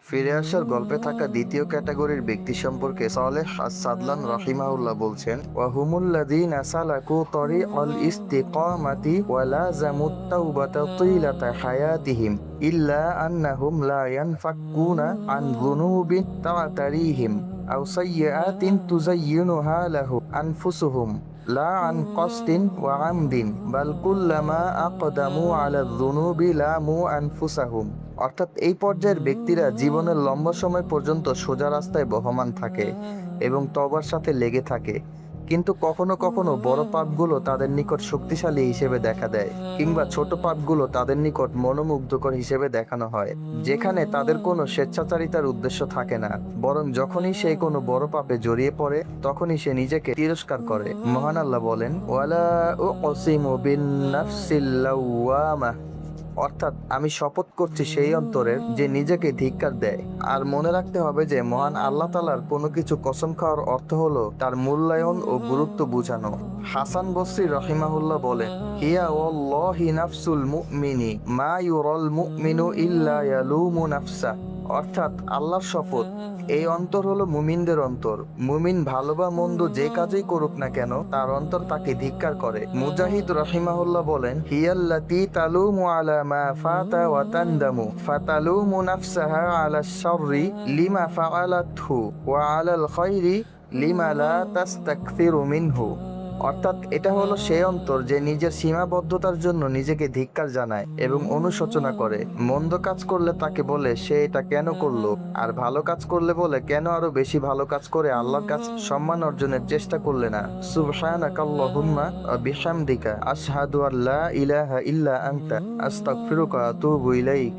ফিরে আসার গল্পে থাকা দ্বিতীয় ক্যাটাগরির ব্যক্তি সম্পর্কে সালেহ আস-সাদলান রাহিমাহুল্লাহ বলছেন, ওয়া হুমুল্লাযীনা সালাকু তরিআল ইস্তিকামাতি ওয়া লাযামুত তাওবাতা তিলাতা হায়াতিহিম ইল্লা আন্নাহুম লা ইয়ানফাকুনা আন যুনুবিন তা'তারিহিম আও সাইয়্যাতিন তুযায়্যিনুহা লাহু আনফুসুহুম লা আন কসদিন ওয়া আমদিন বাল কুল্লামা আকদামু আলা যুনুবি লামু আনফুসাহুম। অর্থাৎ এই পর্যায়ের ব্যক্তিরা জীবনের লম্বা সময় পর্যন্ত সোজা রাস্তায় বহমান থাকে এবং তওবার সাথে লেগে থাকে, কিন্তু কখনো কখনো বড় পাপগুলো তাদের নিকট শক্তিশালী হিসেবে দেখা দেয়, কিংবা ছোট পাপগুলো তাদের নিকট মনোমুগ্ধকর হিসেবে দেখানো হয়, যেখানে তাদের কোনো স্বেচ্ছাচারিতার উদ্দেশ্য থাকে না, বরং যখনই সে কোনো বড় পাপে জড়িয়ে পড়ে তখনই সে নিজেকে তিরস্কার করে। মহান আল্লাহ বলেন, ওয়ালা উকসিমু বিন নাফসিল লাওয়ামাহ, অর্থাৎ আমি শপথ করছি সেই অন্তরের যে নিজেকে ধিক্কার দেয়। আর মনে রাখতে হবে যে মহান আল্লাহ তাআলার কোনো কিছু কসম খাওয়ার অর্থ হলো তার মূল্যায়ন ও গুরুত্ব বোঝানো। হাসান বসরি রাহিমাহুল্লাহ বলেন, হিয়া ওয়াল্লাহি নাফসুল মুমিনি মা ইউরাল মুমিনু ইল্লা ইয়ালুমু নাফসা, অর্থাৎ আল্লাহর শপথ, এই অন্তর হলো মুমিনদের অন্তর। মুমিন ভালো বা মন্দ যে কাজই করুক না কেন তার অন্তর তাকে ধিক্কার করে। মুজাহিদ রাহিমাহুল্লাহ বলেন, হিয়াল্লাতী তালুমু আলা মা ফাতা ওয়া তানদামু ফাতালুমু নাফসাহা আলা শাররি লিমা ফাআলাতহু ওয়া আলাল খায়রি লিমা লা তাস্তাকসিরু মিনহু, অর্থাৎ এটা হলো সেই অন্তর যে নিজের সীমাবদ্ধতার জন্য নিজেকে ধিক্কার জানায় এবং অনুশোচনা করে। মন্দ কাজ করলে তাকে বলে সে এটা কেন করলো, আর ভালো কাজ করলে বলে কেন আরো বেশি ভালো কাজ করে আল্লাহর কাছে সম্মান অর্জনের চেষ্টা করলে না। সুবহানাকাল্লাহুম্মা ওয়া বিহামদিকা আশহাদু আল্লা ইলাহা ইল্লা আনতা আস্তাগফিরুকা ওয়া আতুবু ইলাইক।